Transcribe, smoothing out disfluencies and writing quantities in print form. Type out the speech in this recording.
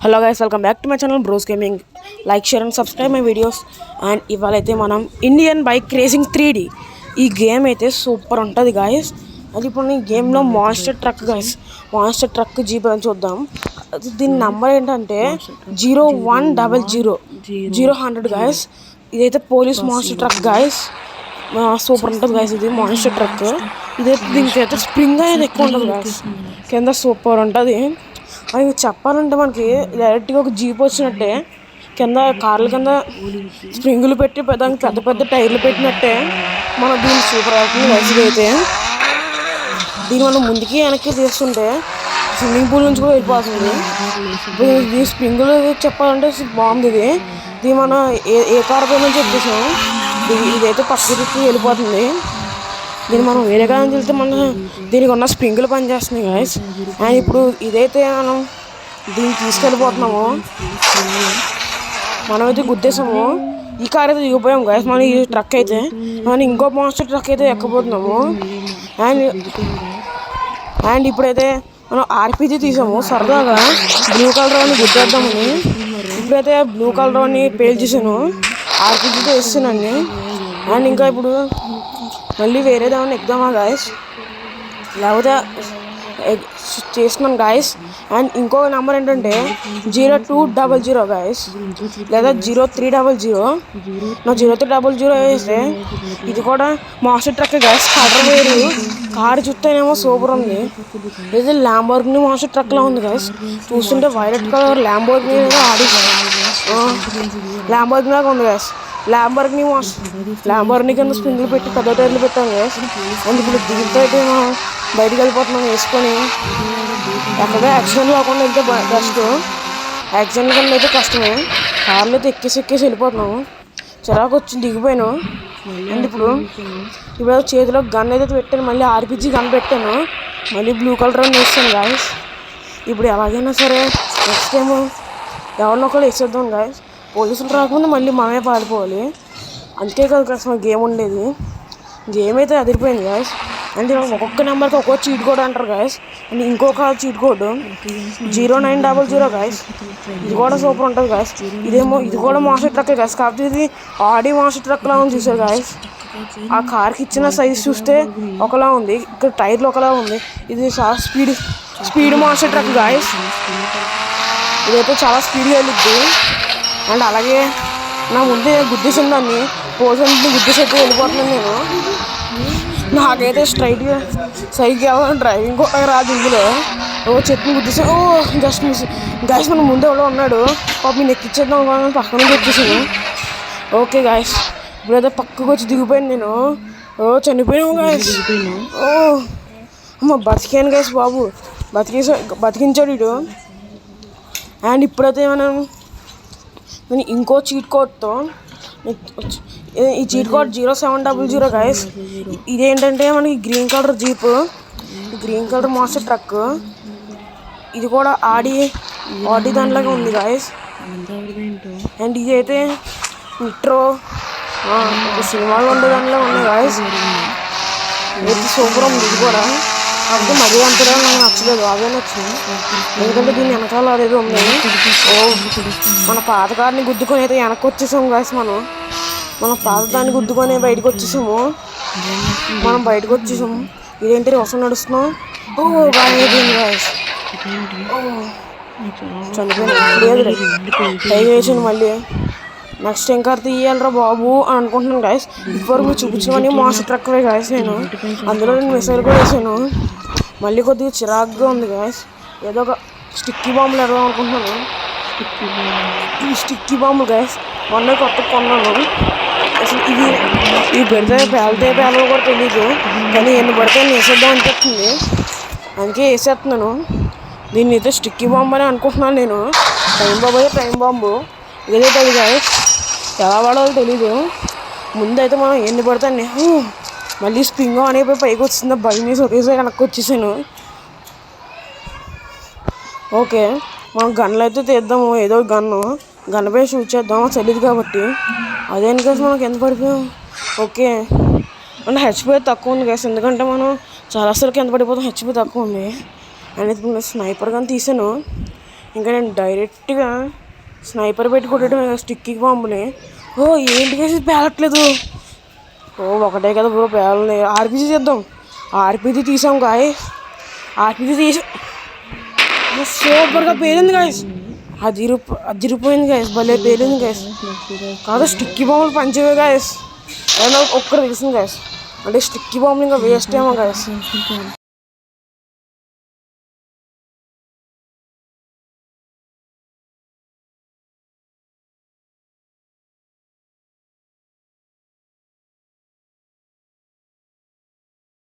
Hello guys, welcome back to my channel bros gaming. Like, share and subscribe my videos. And ఇవాళ అయితే మనం Indian bike racing 3D ఈ game అయితే super ఉంటుంది guys. అది ఇప్పుడు ఈ గేమ్లో monster truck guys, monster truck jeep అని చూద్దాం. దీని నెంబర్ ఏంటంటే 0100 గాయస్. ఇదైతే police monster truck guys. Super ఉంటుంది గాయస్ ఇది మాన్స్టర్ ట్రక్. ఇదైతే దీనికైతే స్ప్రింగ్ అనేది ఎక్కువ ఉంటుంది గాయస్, కింద సూపర్ ఉంటుంది. అది చెప్పాలంటే మనకి డైరెక్ట్గా ఒక జీప్ వచ్చినట్టే, కింద కార్ల కింద స్ప్రింగులు పెట్టి పెద్ద పెద్ద టైర్లు పెట్టినట్టే మనం దీన్ని సూపర్ అవుతుంది వయసులో. అయితే దీన్ని మనం ముందుకి వెనక్కి తీస్తుంటే స్విమ్మింగ్ పూల్ నుంచి కూడా వెళ్ళిపోతుంది. దీని స్ప్రింగులు చెప్పాలంటే బాగుంది. ఇది మనం ఏ కార్ పై నుంచి వచ్చేసాం, ఇదైతే పక్కకి వెళ్ళిపోతుంది. దీన్ని మనం వేరే కాదని వెళ్తే మనం దీనికి ఉన్న స్ప్రింగులు పనిచేస్తున్నాయి గాయస్. అండ్ ఇప్పుడు ఇదైతే మనం దీన్ని తీసుకెళ్ళిపోతున్నాము, మనమైతే గుద్దేసాము. ఈ కార్ అయితే దిగిపోయాము గాయస్. మనం ఈ ట్రక్ అయితే మనం ఇంకో మాన్స్టర్ ట్రక్ అయితే ఎక్కబోతున్నాము. అండ్ ఇప్పుడైతే మనం ఆర్పీజీ తీసాము సరదాగా బ్లూ కలర్ అని గుద్దేద్దామని. ఇప్పుడైతే బ్లూ కలర్ అని పేల్చేసాను, ఆర్పీజీతో వేస్తానండి. అండ్ ఇంకా ఇప్పుడు మళ్ళీ వేరేదేమన్నా ఎక్కుదామా గాయస్, లేకపోతే చేస్తున్నాను గాయస్. అండ్ ఇంకో నెంబర్ ఏంటంటే 0200 గాయస్, లేదా 0300. నా 0300 వేస్తే ఇది కూడా మాస్టర్ ట్రక్ గాయస్. కలర్ వేరు, కారు చూస్తేనేమో సూపర్ ఉంది. ఇది ల్యాంబోర్గినీ మాస్టర్ ట్రక్లా ఉంది గాయస్. చూస్తుంటే వైలెట్ కలర్ ల్యాంబోర్గినీ లాగా ఉంది గాయస్. ల్యాంబోర్గినీ కింద స్ప్రింగులు పెట్టి పెద్ద టైర్లు పెట్టాం గాయస్. అండ్ ఇప్పుడు దీంతో అయితే మనం బయటకు వెళ్ళిపోతున్నాం వేసుకొని. ఎక్కడ యాక్సిడెంట్ కాకుండా వెళ్తే బెస్ట్, యాక్సిడెంట్ కింద అయితే కష్టమే. కార్లు అయితే ఎక్కేసి వెళ్ళిపోతున్నాము. చిరాకు వచ్చి దిగిపోయాను. అండ్ ఇప్పుడు చేతిలో గన్ అయితే పెట్టాను, మళ్ళీ ఆర్పీజీ గన్ పెట్టాను, మళ్ళీ బ్లూ కలర్ అని వేస్తాను గాయస్. ఇప్పుడు ఎలాగైనా సరే నెక్స్ట్ టైం ఎవరినో ఒకళ్ళు వేసేద్దాం గాయస్. పోలీసులు రాకుండా మళ్ళీ మనమే పారిపోవాలి. అంతే కదా అసలు గేమ్ ఉండేది. గేమ్ అయితే అదిరిపోయింది గాయస్. అంటే ఒక్కొక్క నెంబర్కి ఒక్కొక్క చీట్ కోడ్ అంటారు గాయస్. అండ్ ఇంకొక చీట్ కోడ్ 0900 గాయస్. ఇది కూడా సూపర్ ఉంటుంది గాయస్. ఇది కూడా మాస్టర్ ట్రక్ గాయస్, కాకపోతే ఇది ఆడి మాస్టర్ ట్రక్లా ఉంది చూసారు గాయస్. ఆ కార్కి ఇచ్చిన సైజ్ చూస్తే ఒకలా ఉంది, ఇక్కడ టైర్లు ఒకలా ఉంది. ఇది చాలా స్పీడ్ మాస్టర్ ట్రక్ గాయస్. ఇదైతే చాలా స్పీడ్గా వెళ్ళిద్ది. అండ్ అలాగే నా ముందే గుద్దేసిన దాన్ని పోలీసులు గుద్దేసి అయితే వెళ్ళిపోతున్నాను నేను. నాకైతే స్ట్రైట్గా సైడ్కి డ్రైవింగ్ కూడా రాదు. ఇందులో చెట్టుని గుద్దేసాను, జస్ట్ మిస్ గాయస్. మన ముందే ఎవడో ఉన్నాడు, పాప నేను ఎక్కించేద్దాం అనుకున్నాను, పక్కన నుంచి వచ్చేసాను. ఓకే గాయస్, ఇప్పుడైతే పక్కకు వచ్చి దిగిపోయాను నేను. చనిపోయాను గాయస్. అమ్మ బతికాను గాయస్, బాబు బతికించాడు ఇటు. అండ్ ఇప్పుడైతే నేను ఇంకో చీట్ కోడ్తో, ఈ చీట్ కోడ్ 0700 గాయస్. ఇదేంటంటే మనకి green colour jeep, green colour master truck. ఇది కూడా ఆడి దాంట్లోనే ఉంది గాయస్. అండ్ ఇది అయితే నిట్రో సినిమాలో ఉండే దాంట్లో ఉన్నాయి గాయస్. ఇది సూపర్ ఉంది ఇది కూడా, కాకపోతే మరీ అంతగా నాకు నచ్చలేదు, అదే నచ్చింది. ఎందుకంటే దీన్ని వెనకాల అదేదో ఉంది. మన పాత కార్ని గుద్దుకొని అయితే వెనక్కి వచ్చేసాము గాయస్. మన పాత దాన్ని గుద్దుకొని బయటకు వచ్చేసాము. ఇదేంటి వర్షం నడుస్తున్నాం. బాగా అయిపోయింది గాయస్. చనిపోయింది ట్రై చేసాను మళ్ళీ. నెక్స్ట్ ఇంకా తీయాలరా బాబు అని అనుకుంటున్నాను గాయస్. ఇప్పుడు మీరు చూపించమని మాస్టర్ ట్రక్ వే గాయస్. అందులో నేను మిసైల్ కూడా వేసాను. మళ్ళీ కొద్దిగా చిరాకుగా ఉంది గాయస్. ఏదో ఒక స్టిక్కీ బాంబులు ఎడదాం అనుకుంటున్నాను. ఈ స్టిక్కీ బాంబులు గాయస్ మొన్న కొత్త కొన్నాను. అసలు ఇవి పెడితే పేలలు కూడా తెలీదు, కానీ ఎన్ని పడితే వేసేద్దాం అనిపిస్తుంది, అందుకే వేసేస్తున్నాను. దీన్ని అయితే స్టిక్కీ బాంబు అని అనుకుంటున్నాను నేను. టైం బాంబు ఏదైతే అది గాయస్, ఎలా వాడాలో తెలీదు. ముందైతే మనం ఎన్ని పడితే మళ్ళీ స్ప్రింగ్ అనేపోయి పైకి వచ్చిందా భయం వేసి ఒకేసారి వెనక్కి వచ్చేసాను. ఓకే, మనం గన్లు అయితే తీద్దాము. ఏదో గన్పై షూట్ చేద్దాం, తెలియదు కాబట్టి. అదేంటి గాయస్ మనకి ఎంత పడిపోయాం. ఓకే, మన హెచ్పి తక్కువ ఉంది గాయస్, ఎందుకంటే మనం చాలాసార్లు ఎంత పడిపోతాం, హెచ్పి తక్కువ ఉంది. అండ్ ఇప్పుడు స్నైపర్ కానీ తీసాను. ఇంకా నేను డైరెక్ట్గా స్నైపర్ పెట్టి కొట్టడమే స్టిక్కీ బాంబుని. ఓ ఏంటి కేసి పేలట్లేదు. ఓ ఒకటే కదా బ్రో పేలని. ఆర్పీజీ చేద్దాం. ఆర్పీజీ తీసాం గాయస్. ఆర్పీజీ తీసి సూపర్గా పేలింది గాయస్. అదిరిపోయింది గాయస్. భలే పేలింది గాయస్. కాదు స్టిక్కీ బాంబులు పంచేవే గాయస్. అయినా ఒక్కరు తెలిసింది గాయస్. అంటే స్టిక్కీ బాంబులు ఇంకా వేస్ట్ ఏమో గాయస్.